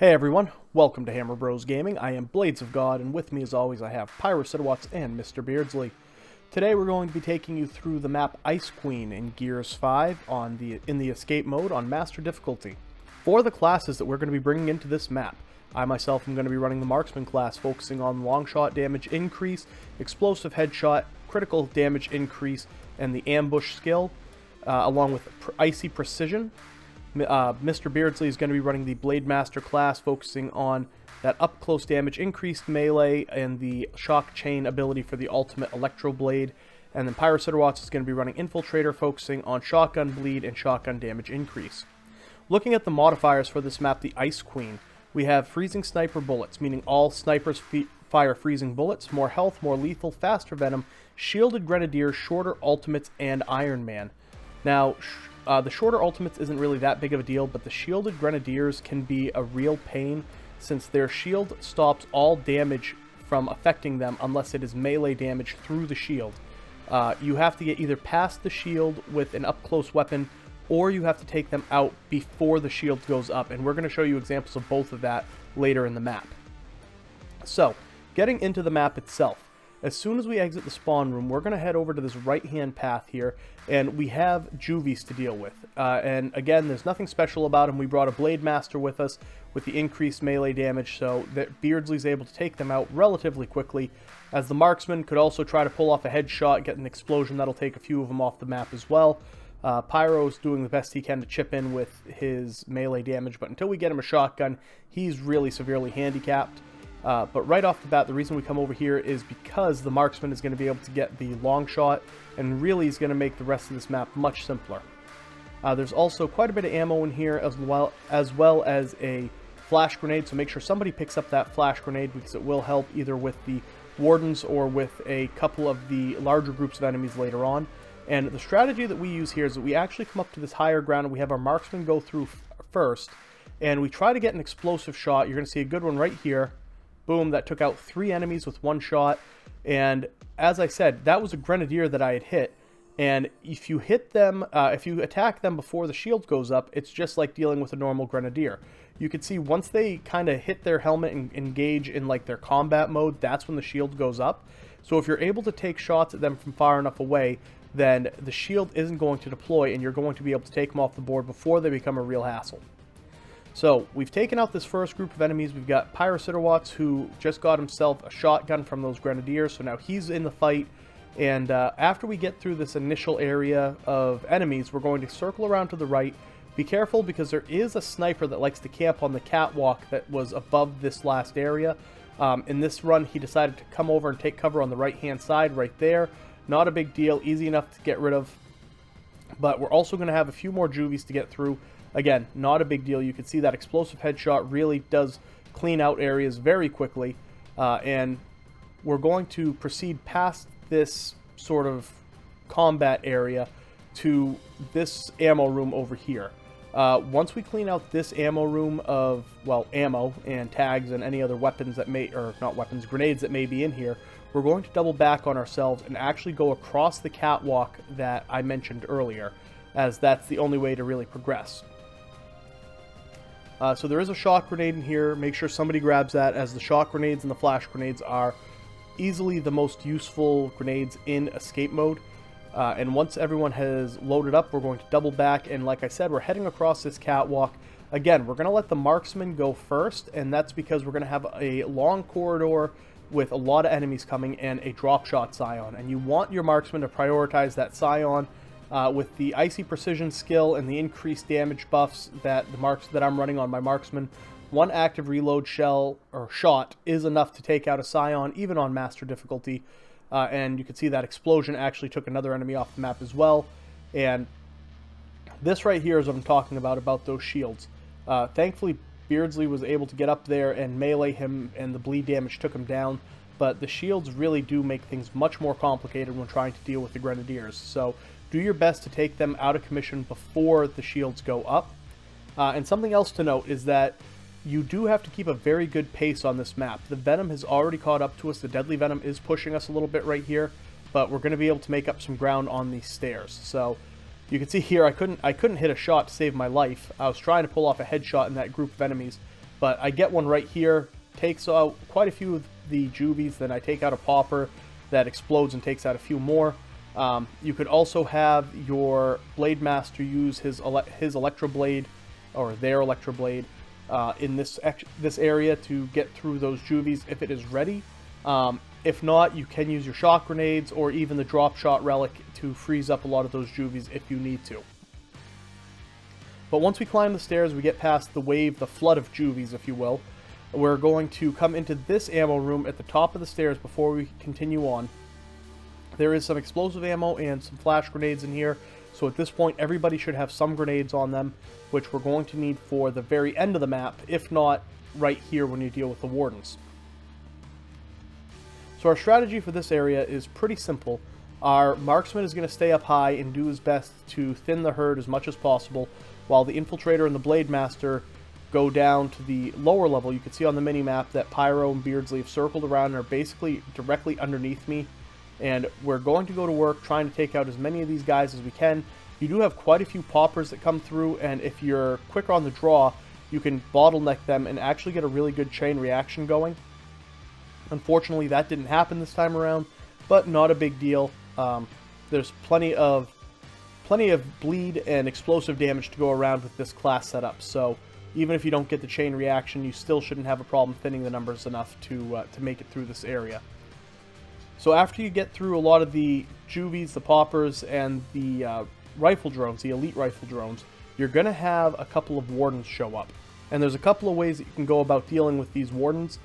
Hey everyone, welcome to Hammer Bros Gaming. I am Blades of God, and with me as always I have Pyro and Mr. Beardsley. Today we're going to be taking you through the map Ice Queen in Gears 5 in the escape mode on Master difficulty. For the classes that we're going to be bringing into this map, I myself am going to be running the Marksman class, focusing on long shot damage increase, explosive headshot, critical damage increase, and the ambush skill, along with icy precision. Mr. Beardsley is going to be running the Blade Master class, focusing on that up-close damage, increased melee, and the shock chain ability for the ultimate Electro Blade. And then Pyro is going to be running Infiltrator, focusing on shotgun bleed and shotgun damage increase. Looking at the modifiers for this map, the Ice Queen, we have freezing sniper bullets, meaning all snipers fire freezing bullets, more health, more lethal, faster venom, shielded Grenadiers, shorter ultimates, and Ironman. Now, the shorter ultimates isn't really that big of a deal, but the shielded Grenadiers can be a real pain since their shield stops all damage from affecting them unless it is melee damage through the shield. You have to get either past the shield with an up-close weapon, or you have to take them out before the shield goes up, and we're going to show you examples of both of that later in the map. So, getting into the map itself. As soon as we exit the spawn room, we're going to head over to this right-hand path here, and we have juvies to deal with. And again, there's nothing special about them. We brought a Blade Master with us with the increased melee damage, so that Beardsley's able to take them out relatively quickly, as the Marksman could also try to pull off a headshot, get an explosion that'll take a few of them off the map as well. Pyro's doing the best he can to chip in with his melee damage, but until we get him a shotgun, he's really severely handicapped. But right off the bat, the reason we come over here is because the Marksman is going to be able to get the long shot, and really is going to make the rest of this map much simpler. There's also quite a bit of ammo in here, as well as a flash grenade, so make sure somebody picks up that flash grenade, because it will help either with the Wardens or with a couple of the larger groups of enemies later on. And the strategy that we use here is that we actually come up to this higher ground, and we have our Marksman go through first, and we try to get an explosive shot. You're going to see a good one right here. Boom, that took out 3 enemies with 1 shot, and as I said, that was a Grenadier that I had hit, and if you hit them, if you attack them before the shield goes up, it's just like dealing with a normal Grenadier. You can see once they kind of hit their helmet and engage in like their combat mode, that's when the shield goes up. So if you're able to take shots at them from far enough away, then the shield isn't going to deploy, and you're going to be able to take them off the board before they become a real hassle. So, we've taken out this first group of enemies. We've got Pyro, who just got himself a shotgun from those Grenadiers, so now he's in the fight. And after we get through this initial area of enemies, we're going to circle around to the right. Be careful, because there is a sniper that likes to camp on the catwalk that was above this last area. In this run, he decided to come over and take cover on the right-hand side right there. Not a big deal, easy enough to get rid of. But we're also going to have a few more juvies to get through. Again, not a big deal. You can see that explosive headshot really does clean out areas very quickly. And we're going to proceed past this sort of combat area to this ammo room over here. Once we clean out this ammo room of, well, ammo and tags and any other weapons that may, or not weapons, grenades that may be in here, we're going to double back on ourselves and actually go across the catwalk that I mentioned earlier, as that's the only way to really progress. So there is a shock grenade in here. Make sure somebody grabs that, as the shock grenades and the flash grenades are easily the most useful grenades in escape mode. And once everyone has loaded up, we're going to double back, and like I said, we're heading across this catwalk. Again, we're going to let the Marksman go first, and that's because we're going to have a long corridor with a lot of enemies coming and a Dropshot Scion. And you want your Marksman to prioritize that Scion. With the icy precision skill and the increased damage buffs that I'm running on my Marksman, 1 active reload shell or shot is enough to take out a Scion, even on Master difficulty. And you can see that explosion actually took another enemy off the map as well. And this right here is what I'm talking about those shields. Thankfully, Beardsley was able to get up there and melee him, and the bleed damage took him down. But the shields really do make things much more complicated when trying to deal with the Grenadiers. So do your best to take them out of commission before the shields go up. And something else to note is that you do have to keep a very good pace on this map. The Venom has already caught up to us. The Deadly Venom is pushing us a little bit right here, but we're going to be able to make up some ground on these stairs. So you can see here I couldn't hit a shot to save my life. I was trying to pull off a headshot in that group of enemies, but I get one right here, takes out quite a few of the juvies, then I take out a popper that explodes and takes out a few more. You could also have your Blade Master use his Electro Blade, or their Electro Blade, in this area to get through those juvies if it is ready. If not, you can use your shock grenades or even the Dropshot Relic to freeze up a lot of those juvies if you need to. But once we climb the stairs, we get past the wave, the flood of juvies, if you will. We're going to come into this ammo room at the top of the stairs before we continue on. There is some explosive ammo and some flash grenades in here, so at this point everybody should have some grenades on them, which we're going to need for the very end of the map, if not right here when you deal with the Wardens. So our strategy for this area is pretty simple. Our marksman is going to stay up high and do his best to thin the herd as much as possible, while the Infiltrator and the Blade Master go down to the lower level. You can see on the mini-map that Pyro and Beardsley have circled around and are basically directly underneath me. And we're going to go to work trying to take out as many of these guys as we can. You do have quite a few poppers that come through, and if you're quicker on the draw, you can bottleneck them and actually get a really good chain reaction going. Unfortunately, that didn't happen this time around, but not a big deal. There's plenty of bleed and explosive damage to go around with this class setup, so even if you don't get the chain reaction, you still shouldn't have a problem thinning the numbers enough to make it through this area. So after you get through a lot of the juvies, the poppers, and the rifle drones, the elite rifle drones, you're going to have a couple of Wardens show up. And there's a couple of ways that you can go about dealing with these Wardens.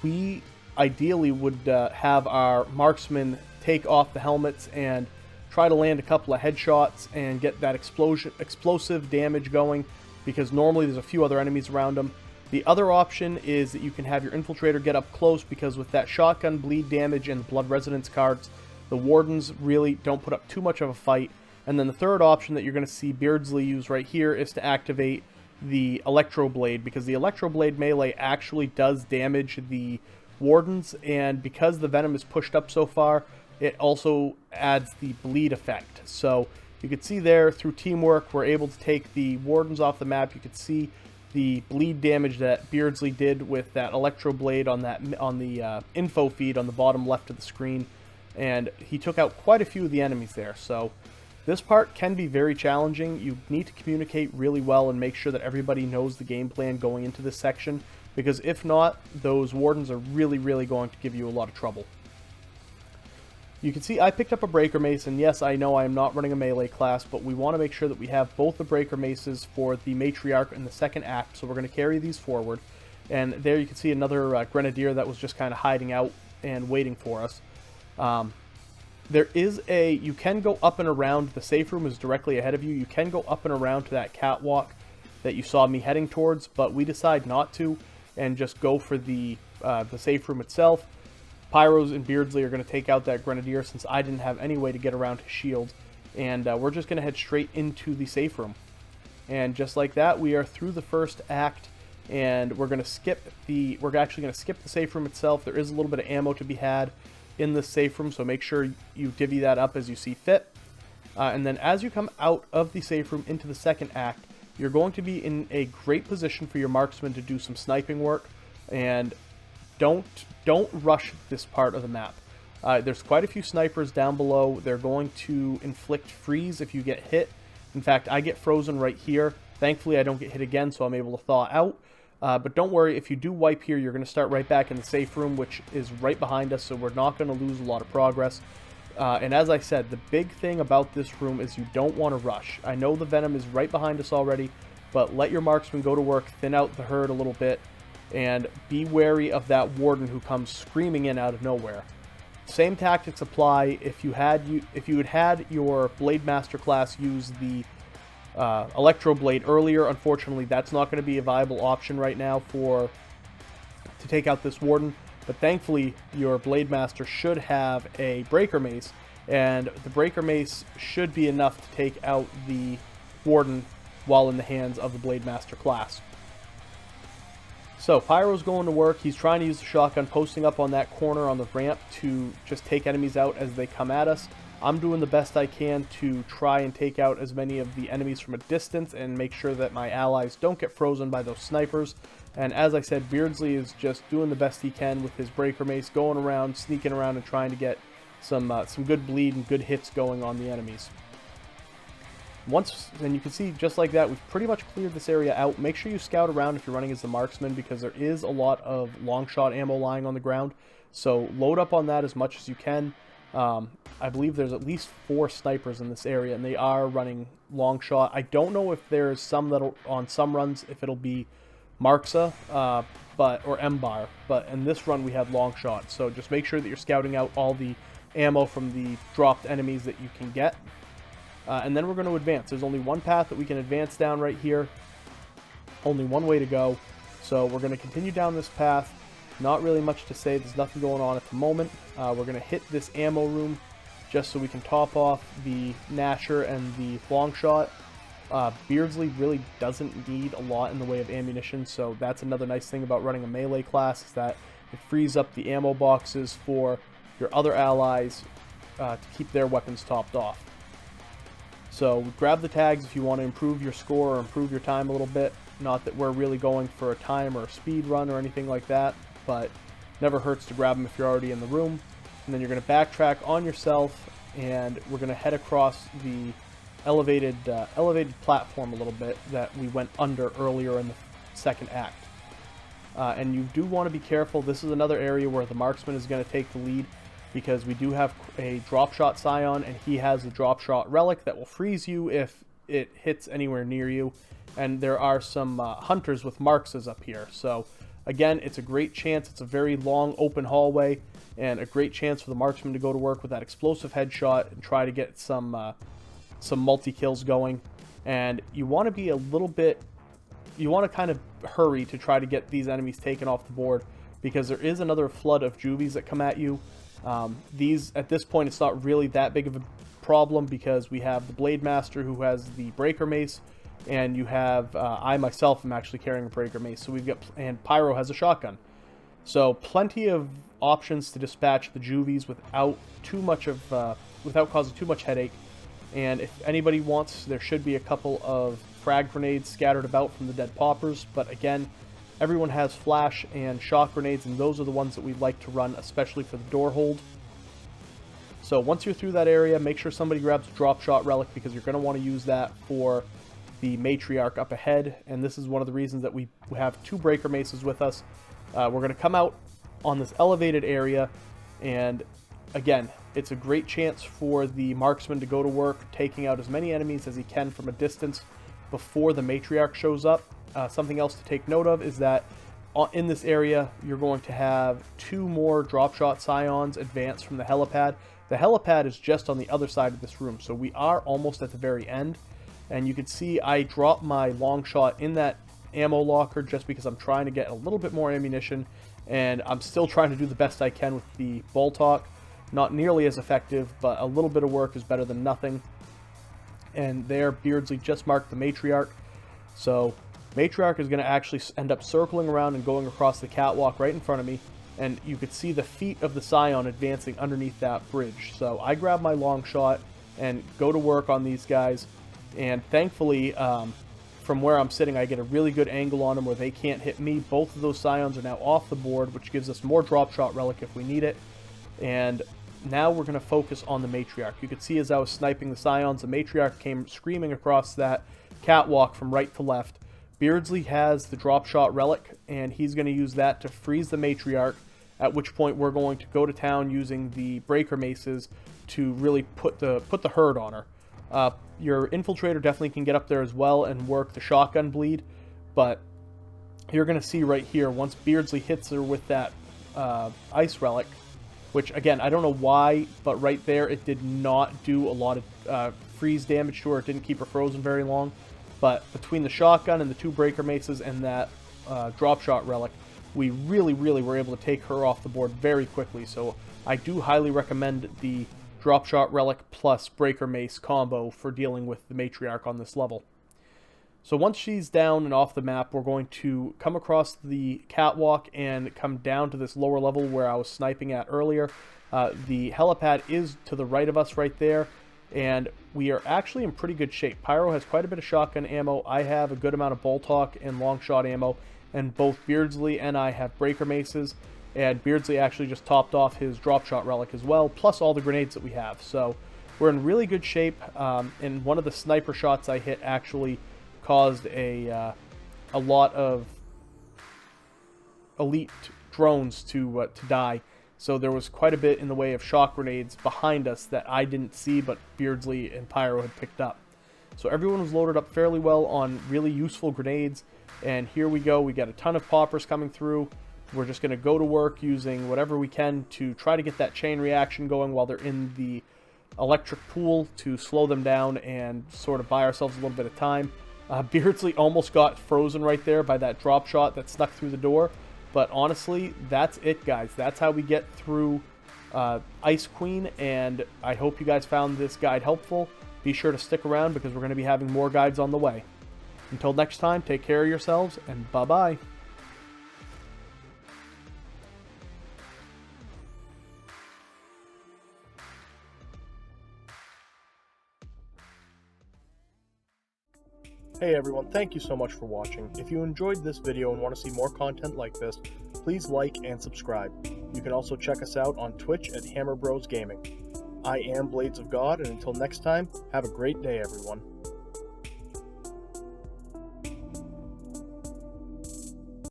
We ideally would have our marksmen take off the helmets and try to land a couple of headshots and get that explosive damage going, because normally there's a few other enemies around them. The other option is that you can have your Infiltrator get up close, because with that shotgun bleed damage and the blood resonance cards, the Wardens really don't put up too much of a fight. And then the third option that you're going to see Beardsley use right here is to activate the Electro Blade, because the Electro Blade melee actually does damage the Wardens, and because the Venom is pushed up so far, it also adds the bleed effect. So you can see there, through teamwork, we're able to take the Wardens off the map. You can see the bleed damage that Beardsley did with that Electro Blade on the info feed on the bottom left of the screen, and he took out quite a few of the enemies there. So this part can be very challenging. You need to communicate really well and make sure that everybody knows the game plan going into this section, because if not, those Wardens are really going to give you a lot of trouble. You can see I picked up a Breaker Mace, and yes, I know I am not running a melee class, but we want to make sure that we have both the Breaker Maces for the Matriarch and the second act, so we're going to carry these forward. And there you can see another Grenadier that was just kind of hiding out and waiting for us. You can go up and around. The safe room is directly ahead of you. You can go up and around to that catwalk that you saw me heading towards, but we decide not to and just go for the safe room itself. Pyros and Beardsley are going to take out that Grenadier since I didn't have any way to get around his shield, and we're just going to head straight into the safe room. And just like that, we are through the first act, and we're actually going to skip the safe room itself. There is a little bit of ammo to be had in this safe room, so make sure you divvy that up as you see fit. And then as you come out of the safe room into the second act, you're going to be in a great position for your marksman to do some sniping work, and don't rush this part of the map. There's quite a few snipers down below. They're going to inflict freeze if you get hit. In fact, I get frozen right here. Thankfully, I don't get hit again, so I'm able to thaw out. But don't worry, if you do wipe here, you're going to start right back in the safe room, which is right behind us, so we're not going to lose a lot of progress. And as I said, the big thing about this room is you don't want to rush. I know the Venom is right behind us already, but let your marksman go to work, thin out the herd a little bit, and be wary of that Warden who comes screaming in out of nowhere. Same tactics apply if you had had your Blade Master class use the Electro Blade earlier. Unfortunately, that's not going to be a viable option right now to take out this Warden. But thankfully, your Blade Master should have a Breaker Mace, and the Breaker Mace should be enough to take out the Warden while in the hands of the Blade Master class. So, Pyro's going to work. He's trying to use the shotgun, posting up on that corner on the ramp to just take enemies out as they come at us. I'm doing the best I can to try and take out as many of the enemies from a distance and make sure that my allies don't get frozen by those snipers. And as I said, Beardsley is just doing the best he can with his Breaker Mace, going around, sneaking around, and trying to get some good bleed and good hits going on the enemies. And you can see, just like that, we've pretty much cleared this area out. Make sure you scout around if you're running as the marksman, because there is a lot of long shot ammo lying on the ground. So load up on that as much as you can. I believe there's at least 4 snipers in this area, and they are running long shot. I don't know if there's some that'll, on some runs, if it'll be Marxa, or M-Bar, but in this run we have long shot. So just make sure that you're scouting out all the ammo from the dropped enemies that you can get. And then we're going to advance. There's only one path that we can advance down right here. Only one way to go. So we're going to continue down this path. Not really much to say. There's nothing going on at the moment. We're going to hit this ammo room just so we can top off the Gnasher and the long shot. Beardsley really doesn't need a lot in the way of ammunition, so that's another nice thing about running a melee class, is that it frees up the ammo boxes for your other allies to keep their weapons topped off. So grab the tags if you want to improve your score or improve your time a little bit. Not that we're really going for a time or a speed run or anything like that, but never hurts to grab them if you're already in the room. And then you're going to backtrack on yourself, and we're going to head across the elevated platform a little bit that we went under earlier in the second act. And you do want to be careful. This is another area where the marksman is going to take the lead, because we do have a Dropshot Scion, and he has a Dropshot Relic that will freeze you if it hits anywhere near you. And there are some hunters with Marxes up here. So again, it's a great chance. It's a very long open hallway, and a great chance for the marksman to go to work with that explosive headshot and try to get some multi-kills going. And you want to be a little bit, you want to kind of hurry to try to get these enemies taken off the board, because there is another flood of juvies that come at you. These, at this point, it's not really that big of a problem, because we have the Blade Master who has the Breaker Mace, and you have, I myself am actually carrying a Breaker Mace, so we've got, and Pyro has a shotgun. So plenty of options to dispatch the juvies without too much of, without causing too much headache. And if anybody wants, there should be a couple of frag grenades scattered about from the dead poppers, but again, everyone has flash and shock grenades, and those are the ones that we like to run, especially for the door hold. So once you're through that area, make sure somebody grabs a Dropshot Relic, because you're going to want to use that for the Matriarch up ahead. And this is one of the reasons that we have 2 Breaker Maces with us. We're going to come out on this elevated area, and again, it's a great chance for the marksman to go to work, taking out as many enemies as he can from a distance before the Matriarch shows up. Something else to take note of is that in this area, you're going to have 2 more Dropshot Scions advance from the helipad. The helipad is just on the other side of this room, so we are almost at the very end. And you can see I dropped my long shot in that ammo locker just because I'm trying to get a little bit more ammunition, and I'm still trying to do the best I can with the Boltok. Not nearly as effective, but a little bit of work is better than nothing. And there, Beardsley just marked the Matriarch. So Matriarch is going to actually end up circling around and going across the catwalk right in front of me, and you could see the feet of the Scion advancing underneath that bridge. So I grab my long shot and go to work on these guys, and thankfully from where I'm sitting I get a really good angle on them where they can't hit me. Both of those Scions are now off the board, which gives us more Dropshot Relic if we need it. And now we're going to focus on the Matriarch. You could see as I was sniping the Scions, the Matriarch came screaming across that catwalk from right to left. Beardsley has the Dropshot Relic, and he's going to use that to freeze the Matriarch, at which point we're going to go to town using the Breaker Maces to really put the hurt on her. Your Infiltrator definitely can get up there as well and work the shotgun bleed, but you're going to see right here, once Beardsley hits her with that Ice Relic, which, again, I don't know why, but right there it did not do a lot of freeze damage to her. It didn't keep her frozen very long. But between the shotgun and the 2 Breaker Maces and that Dropshot Relic, we really were able to take her off the board very quickly. So I do highly recommend the Dropshot Relic plus Breaker Mace combo for dealing with the Matriarch on this level. So once she's down and off the map, we're going to come across the catwalk and come down to this lower level where I was sniping at earlier. The helipad is to the right of us right there, and we are actually in pretty good shape. Pyro has quite a bit of shotgun ammo. I have a good amount of bolt hawk and long shot ammo, and both Beardsley and I have breaker maces, and Beardsley actually just topped off his Dropshot Relic as well, plus all the grenades that we have. So we're in really good shape, and one of the sniper shots I hit actually caused a lot of elite drones to die. So there was quite a bit in the way of shock grenades behind us that I didn't see, but Beardsley and Pyro had picked up. So everyone was loaded up fairly well on really useful grenades, and here we go. We got a ton of poppers coming through. We're just going to go to work using whatever we can to try to get that chain reaction going while they're in the electric pool to slow them down and sort of buy ourselves a little bit of time. Beardsley almost got frozen right there by that drop shot that snuck through the door. But honestly, that's it, guys. That's how we get through Ice Queen, and I hope you guys found this guide helpful. Be sure to stick around because we're going to be having more guides on the way. Until next time, take care of yourselves, and bye-bye. Hey everyone, thank you so much for watching. If you enjoyed this video and want to see more content like this, please like and subscribe. You can also check us out on Twitch at Hammer Bros Gaming. I am Blades of God, and until next time, have a great day everyone.